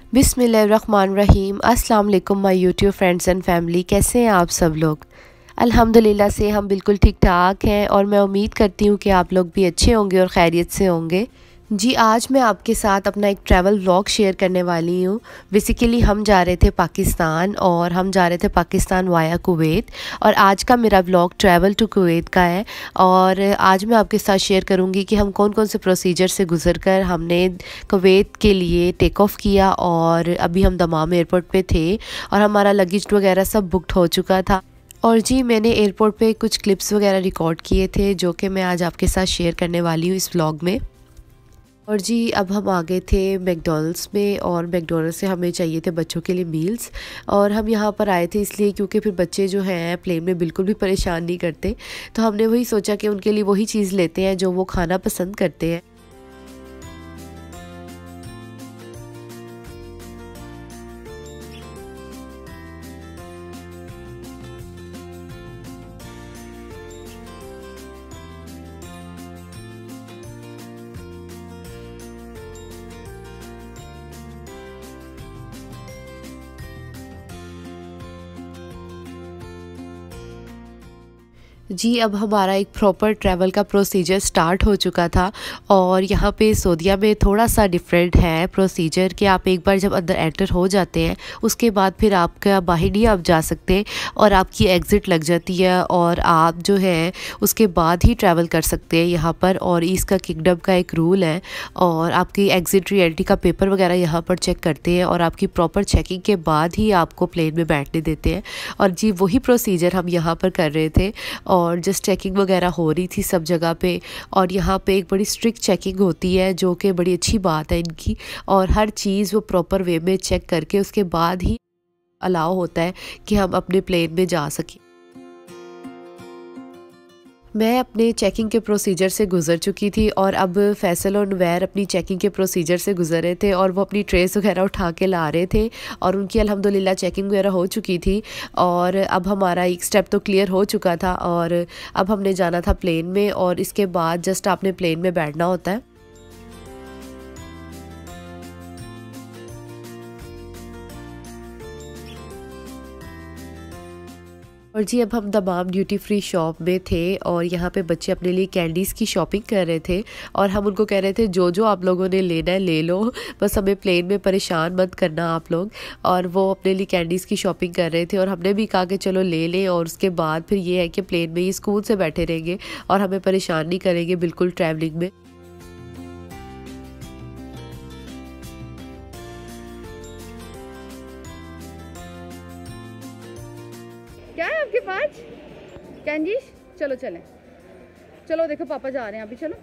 बिस्मिल्लाहिर्रहमानिर्रहीम। अस्सलाम वालेकुम my YouTube friends and family. कैसे हैं आप सब लोग? अल्हम्दुलिल्लाह से हम बिल्कुल ठीक ठाक हैं और मैं उम्मीद करती हूँ कि आप लोग भी अच्छे होंगे और खैरियत से होंगे। जी, आज मैं आपके साथ अपना एक ट्रैवल व्लॉग शेयर करने वाली हूँ। बेसिकली हम जा रहे थे पाकिस्तान और हम जा रहे थे पाकिस्तान वाया कुवैत, और आज का मेरा व्लॉग ट्रैवल टू कुवैत का है। और आज मैं आपके साथ शेयर करूँगी कि हम कौन कौन से प्रोसीजर से गुजर कर हमने कुवैत के लिए टेक ऑफ़ किया, और अभी हम दमाम एयरपोर्ट पे थे और हमारा लगेज वगैरह सब बुकड हो चुका था। और जी, मैंने एयरपोर्ट पे कुछ क्लिप्स वगैरह रिकॉर्ड किए थे जो कि मैं आज आपके साथ शेयर करने वाली हूँ इस व्लॉग में। और जी, अब हम आ गए थे मैकडॉनल्ड्स में, और मैकडॉनल्ड्स से हमें चाहिए थे बच्चों के लिए मील्स। और हम यहाँ पर आए थे इसलिए क्योंकि फिर बच्चे जो हैं प्लेन में बिल्कुल भी परेशान नहीं करते, तो हमने वही सोचा कि उनके लिए वही चीज़ लेते हैं जो वो खाना पसंद करते हैं। जी, अब हमारा एक प्रॉपर ट्रैवल का प्रोसीजर स्टार्ट हो चुका था। और यहाँ पे सऊदीया में थोड़ा सा डिफरेंट है प्रोसीजर कि आप एक बार जब अंदर एंटर हो जाते हैं उसके बाद फिर आपका बाहर नहीं आप जा सकते, और आपकी एग्ज़िट लग जाती है और आप जो है उसके बाद ही ट्रैवल कर सकते हैं यहाँ पर। और इसका किंगडम का एक रूल है, और आपकी एग्ज़िट री-एंट्री का पेपर वगैरह यहाँ पर चेक करते हैं और आपकी प्रॉपर चेकिंग के बाद ही आपको प्लेन में बैठने देते हैं। और जी, वही प्रोसीजर हम यहाँ पर कर रहे थे, और जस्ट चेकिंग वगैरह हो रही थी सब जगह पे। और यहाँ पे एक बड़ी स्ट्रिक्ट चेकिंग होती है जो कि बड़ी अच्छी बात है इनकी, और हर चीज़ वो प्रॉपर वे में चेक करके उसके बाद ही अलाउ होता है कि हम अपने प्लेन में जा सकें। मैं अपने चेकिंग के प्रोसीजर से गुज़र चुकी थी, और अब फैसल और नुवैर अपनी चेकिंग के प्रोसीजर से गुज़र रहे थे, और वो अपनी ट्रेस वगैरह उठा के ला रहे थे, और उनकी अल्हम्दुलिल्लाह चेकिंग वगैरह हो चुकी थी। और अब हमारा एक स्टेप तो क्लियर हो चुका था, और अब हमने जाना था प्लेन में, और इसके बाद जस्ट आपने प्लेन में बैठना होता है। और जी, अब हम दमाम ड्यूटी फ्री शॉप में थे, और यहाँ पे बच्चे अपने लिए कैंडीज़ की शॉपिंग कर रहे थे, और हम उनको कह रहे थे जो जो आप लोगों ने लेना है ले लो, बस हमें प्लेन में परेशान मत करना आप लोग। और वो अपने लिए कैंडीज़ की शॉपिंग कर रहे थे, और हमने भी कहा कि चलो ले लें, और उसके बाद फिर ये है कि प्लेन में ये सुकून से बैठे रहेंगे और हमें परेशान नहीं करेंगे बिल्कुल ट्रैवलिंग में। क्या है आपके पास कैंडीज? चलो चलें, चलो देखो पापा जा रहे हैं अभी, चलो।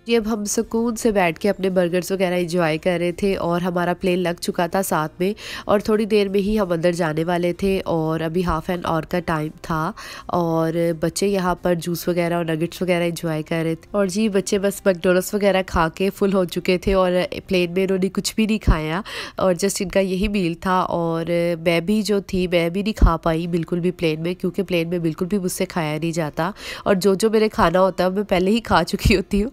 जी, अब हम सुकून से बैठ के अपने बर्गर्स वगैरह एंजॉय कर रहे थे, और हमारा प्लेन लग चुका था साथ में, और थोड़ी देर में ही हम अंदर जाने वाले थे, और अभी हाफ़ एन आवर का टाइम था। और बच्चे यहाँ पर जूस वगैरह और नगेट्स वगैरह एंजॉय कर रहे थे। और जी, बच्चे बस मैकडॉनल्ड्स वगैरह खा के फुल हो चुके थे, और प्लेन में इन्होंने कुछ भी नहीं खाया, और जस्ट इनका यही मील था। और मैं भी जो थी मैं भी नहीं खा पाई बिल्कुल भी प्लेन में, क्योंकि प्लेन में बिल्कुल भी मुझसे खाया नहीं जाता, और जो जो मेरे खाना होता है मैं पहले ही खा चुकी होती हूँ।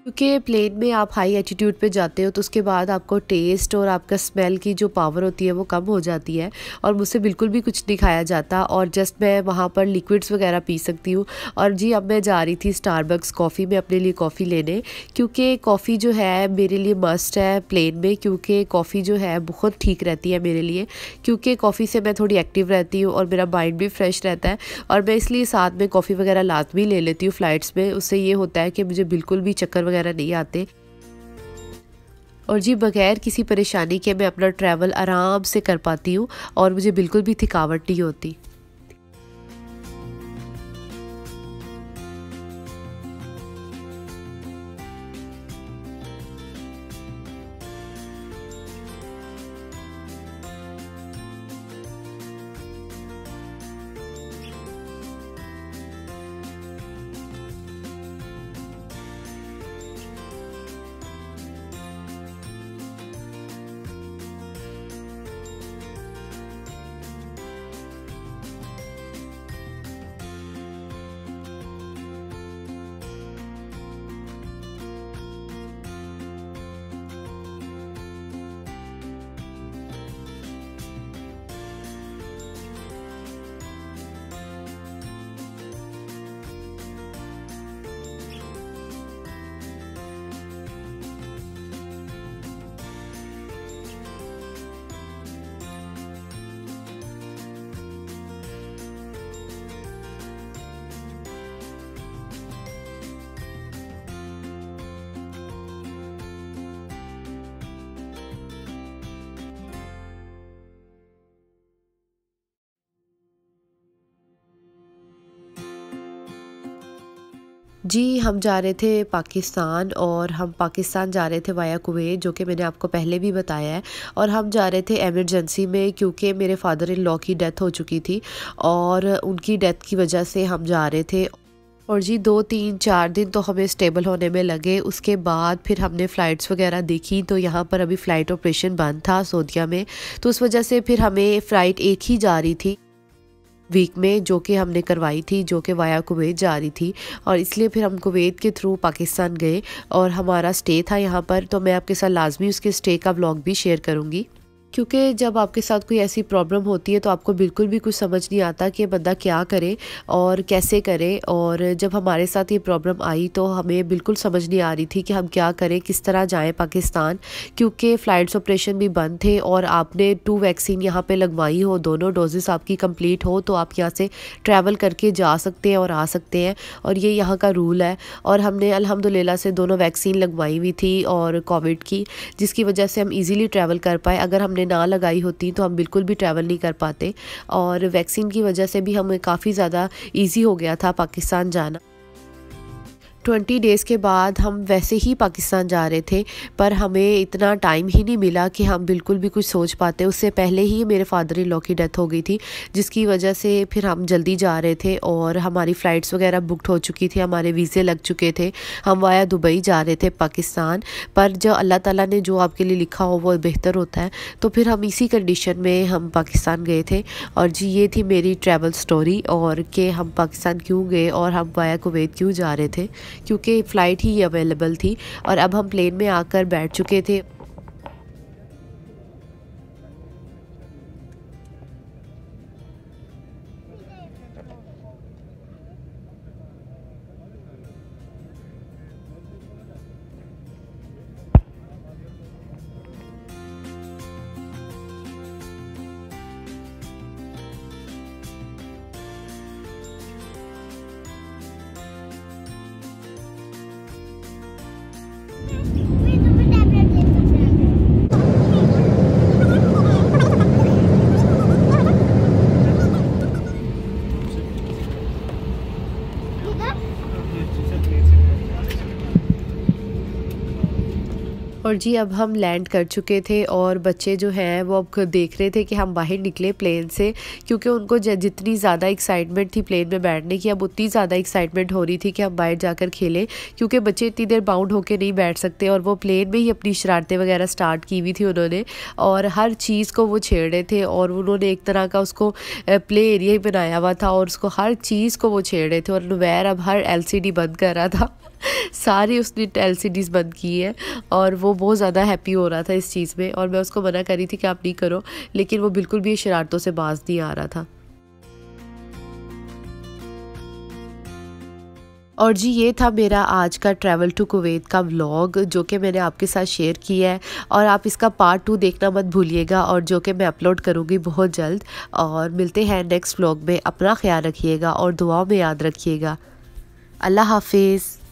क्योंकि प्लेन में आप हाई एटीट्यूड पे जाते हो तो उसके बाद आपको टेस्ट और आपका स्मेल की जो पावर होती है वो कम हो जाती है, और मुझसे बिल्कुल भी कुछ नहीं खाया जाता, और जस्ट मैं वहाँ पर लिक्विड्स वगैरह पी सकती हूँ। और जी, अब मैं जा रही थी स्टारबक्स कॉफ़ी में अपने लिए कॉफ़ी लेने, क्योंकि कॉफ़ी जो है मेरे लिए मस्ट है प्लेन में, क्योंकि कॉफ़ी जो है बहुत ठीक रहती है मेरे लिए, क्योंकि कॉफ़ी से मैं थोड़ी एक्टिव रहती हूँ और मेरा माइंड भी फ्रेश रहता है। और मैं इसलिए साथ में कॉफ़ी वगैरह लाजमी ले लेती हूँ फ़्लाइट्स में, उससे ये होता है कि मुझे बिल्कुल भी चक्कर वगैरह नहीं आते। और जी, बगैर किसी परेशानी के मैं अपना ट्रैवल आराम से कर पाती हूँ, और मुझे बिल्कुल भी थकावट नहीं होती। जी, हम जा रहे थे पाकिस्तान और हम पाकिस्तान जा रहे थे वाया कुवैत, जो कि मैंने आपको पहले भी बताया है। और हम जा रहे थे इमरजेंसी में, क्योंकि मेरे फादर इन लॉ की डेथ हो चुकी थी और उनकी डेथ की वजह से हम जा रहे थे। और जी 2-3-4 दिन तो हमें स्टेबल होने में लगे। उसके बाद फिर हमने फ़्लाइट्स वगैरह देखी, तो यहाँ पर अभी फ़्लाइट ऑपरेशन बंद था सऊदीया में, तो उस वजह से फिर हमें फ़्लाइट एक ही जा रही थी वीक में, जो कि हमने करवाई थी, जो कि वाया कुवैत जा रही थी। और इसलिए फिर हम कुवैत के थ्रू पाकिस्तान गए और हमारा स्टे था यहाँ पर, तो मैं आपके साथ लाजमी उसके स्टे का व्लॉग भी शेयर करूँगी। क्योंकि जब आपके साथ कोई ऐसी प्रॉब्लम होती है तो आपको बिल्कुल भी कुछ समझ नहीं आता कि बंदा क्या करे और कैसे करे। और जब हमारे साथ ये प्रॉब्लम आई तो हमें बिल्कुल समझ नहीं आ रही थी कि हम क्या करें, किस तरह जाएं पाकिस्तान, क्योंकि फ़्लाइट्स ऑपरेशन भी बंद थे और आपने 2 वैक्सीन यहाँ पे लगवाई हो, दोनों डोजेस आपकी कंप्लीट हो तो आप यहाँ से ट्रैवल करके जा सकते हैं और आ सकते हैं, और ये यहाँ का रूल है। और हमने अल्हम्दुलिल्लाह से दोनों वैक्सीन लगवाई हुई थी और कोविड की, जिसकी वजह से हम ईज़िली ट्रैवल कर पाए। अगर हमने ना लगाई होती तो हम बिल्कुल भी ट्रैवल नहीं कर पाते, और वैक्सीन की वजह से भी हमें काफ़ी ज़्यादा इजी हो गया था पाकिस्तान जाना। 20 डेज़ के बाद हम वैसे ही पाकिस्तान जा रहे थे, पर हमें इतना टाइम ही नहीं मिला कि हम बिल्कुल भी कुछ सोच पाते। उससे पहले ही मेरे फादर इन लॉ की डेथ हो गई थी, जिसकी वजह से फिर हम जल्दी जा रहे थे और हमारी फ़्लाइट्स वगैरह बुकड हो चुकी थी, हमारे वीज़े लग चुके थे। हम वाया दुबई जा रहे थे पाकिस्तान, पर जो अल्लाह ताला ने जो आपके लिए लिखा हो वो बेहतर होता है, तो फिर हम इसी कंडीशन में हम पाकिस्तान गए थे। और जी ये थी मेरी ट्रैवल स्टोरी, और कि हम पाकिस्तान क्यों गए और हम वाया कुवैत क्यों जा रहे थे, क्योंकि फ़्लाइट ही अवेलेबल थी। और अब हम प्लेन में आकर बैठ चुके थे। और जी अब हम लैंड कर चुके थे और बच्चे जो हैं वो अब देख रहे थे कि हम बाहर निकले प्लेन से, क्योंकि उनको जितनी ज़्यादा एक्साइटमेंट थी प्लेन में बैठने की, अब उतनी ज़्यादा एक्साइटमेंट हो रही थी कि हम बाहर जाकर खेलें, क्योंकि बच्चे इतनी देर बाउंड होकर नहीं बैठ सकते। और वो प्लेन में ही अपनी शरारतें वगैरह स्टार्ट की हुई थी उन्होंने, और हर चीज़ को वो छेड़ रहे थे, और उन्होंने एक तरह का उसको प्ले एरिया ही बनाया हुआ था और उसको हर चीज़ को वो छेड़ रहे थे। और नुवैर अब हर LCD बंद कर रहा था सारी उसने LCDs बंद की है, और वो बहुत ज़्यादा हैप्पी हो रहा था इस चीज़ में। और मैं उसको मना कर रही थी कि आप नहीं करो, लेकिन वो बिल्कुल भी शरारतों से बाज नहीं आ रहा था। और जी ये था मेरा आज का ट्रैवल टू कुवैत का व्लॉग, जो कि मैंने आपके साथ शेयर किया है। और आप इसका पार्ट 2 देखना मत भूलिएगा, और जो कि मैं अपलोड करूँगी बहुत जल्द। और मिलते हैं नेक्स्ट व्लॉग में। अपना ख्याल रखिएगा और दुआओं में याद रखिएगा। अल्लाह हाफिज़।